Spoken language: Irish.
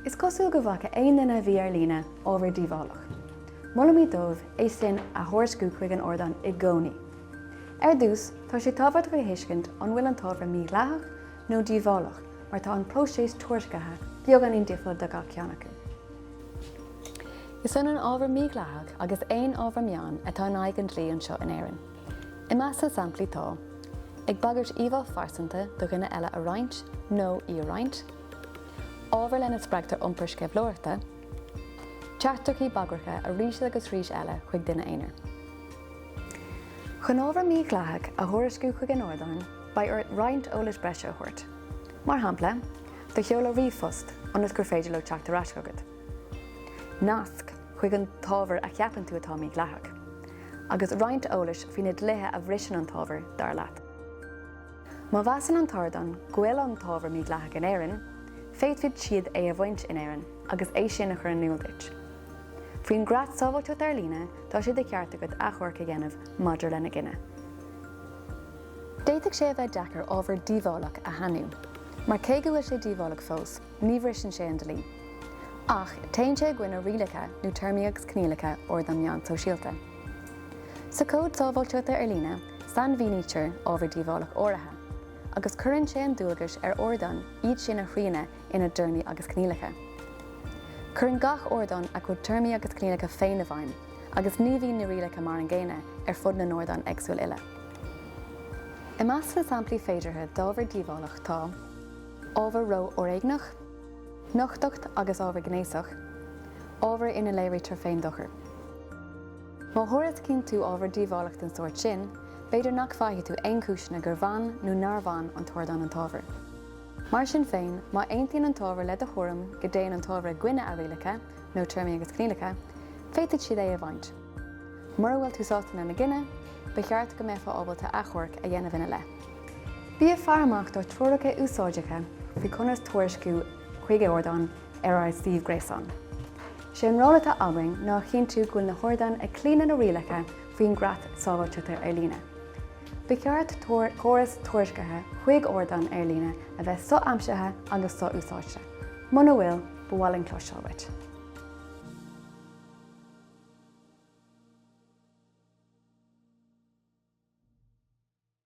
Is cosúil go bhacha aon duine bhí ar líne ábhar díobhálach. Mula mí dómh é sin a thuairisciú chuig an ordáin i gcónaí. Ar dús, tá sé tábhacht go hiiscint an bhfuil an tábhar mídhleathach nó díobhálach, mar tá an próiséis tuairiscithe beag an difriúil de gach ceann acu. Is an ábhar mídhleathach agus aon ábhar meán atá in aghaidh an dlí anseo in éireann. I measc samplaí tá, ag bagairt íomhá farsanta do dhuine eile a roinnt nó í a roinnt, ábhar lena spreagtar iompar scéibhleoirta, teachtarchaí bagracha a rís agus rís eile chuig duine éinear. Chun ábhar mídhleathach a thuairisciú chuig an ordáin ba ar roinnt eolais breise a thuairt. Mar shampla, do cheola riomhphost ionas gur féidir le teachtar aiscogad. Nasc chuig an tábhar a cheapann tú atá mídhleathach, agus roinnt eolais faoina dlithe a bhrisean an tábhar dar leat. Má bheasan an tardan ghuiil an tábhar mídhleathach in éireann, féadfaid siad é a bhaint in éireann agus é sin a chur an nuaildeit. Faoin grat sábháilte ar líne, tá siad a cheart agad a chuircha dhéanamh maidir lena gine. Déiteach sé a bheith deacair ábhar díobhálach a hanú, mar cé go bhfuil sé díobhálach fós, ní bhriseann sé an dlí. Ach, téann sé gcuine rialacha nó termíogus cníalacha or dá meán sóisialta. Sa cód sábháilte ar líne, san bhínítear ábhar díobhálach áirithe, agus cuireann sé an dúlgas ar ordáin iad sin a chríne ina dúirmí agus cníalacha. Cuireann gach ordáin a chud tuirmí agus cníalacha féin a bhain, agus ní bhíonn na rialacha mar an ggéine ar fud na ordáin agsúil uile. I measc na samplaí féidirthe d'ábhar díobhálach tá ábhar ró óréignach, nochtacht agus ábhar gnéasach, ábhar ina léirí tar féin dochar. Má thuairisc cinn tú ábhar díobhálach den sort sin, beidir nach faighe tú aon cúisina gur bhain nó nar bhain an tuairdan an tábhar. Mar sin féin, má aontaíonn an tábhar le a thuairim go déann an tábhar gcuine a rialacha nó tuirmí agus cníalacha, féitead siad é a bhaint. Mar bhfuil tú sástainna na gine, ba cheart go méfa ábhailte a chuirc a dhéanamh ina le. Bí a fearmach do trúracha úsáideacha bhí conas thuairisciú chuig ordáin ar Steve Grayson. Sé an rálata ábhaing ná chin tú gúil na hórdáin a clína na rialacha faoin grat sábháilte ar líne. Ba cheart córas tuairiscithe chuig ordáin ar líne a bheith so aimsithe agus so úsáidte. Muna bhfuil bhfuil an cloiseábhait.